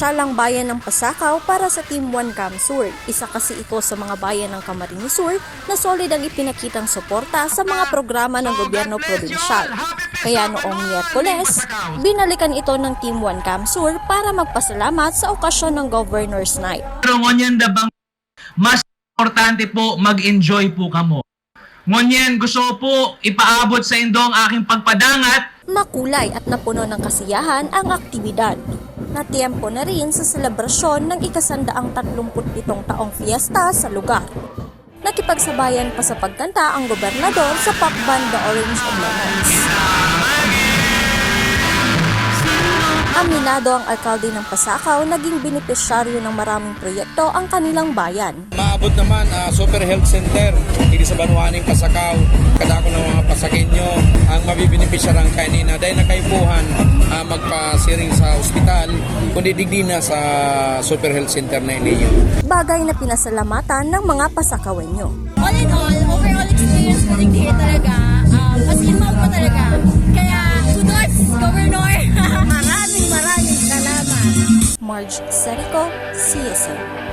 pinasyalang bayan ng Pasakaw para sa Team 1 Cam Sur. Isa kasi ito sa mga bayan ng Camarines Sur na solid ang ipinakitang suporta sa mga programa ng gobyerno probinsyal. Kaya noong Miyerkules, binalikan ito ng Team 1 Cam Sur para magpasalamat sa okasyon ng Governor's Night. Pero ngunyan dabang mas importante po mag-enjoy po kamo. Ngunyan gusto po ipaabot sa indo ang aking pagpadangat. Makulay at napuno ng kasiyahan ang aktibidad. Na tiyempo na rin sa selebrasyon ng ika-137 taong fiesta sa lugar. Nakipagsabayan pa sa pagkanta ang gobernador sa pop band The Orange and Lemons. Aminado ang alkalde ng Pasakaw, naging benepisyaryo ng maraming proyekto ang kanilang bayan. Maabot naman Super Health Center dito sa Banwaning Pasakaw. Kadako ng mga Pasakenyo ang mabibinipisyarang kanina dahil nakaipuhan magpasiring sa ospital kundi digdi na sa Super Health Center na iniyo. Bagay na pinasalamatan ng mga Pasakawenyo. All in all, overall experience ko digdi talaga. As in, maupo talaga. Kaya, kudos, Governor! maraming salamat. Marge Serico, CSN.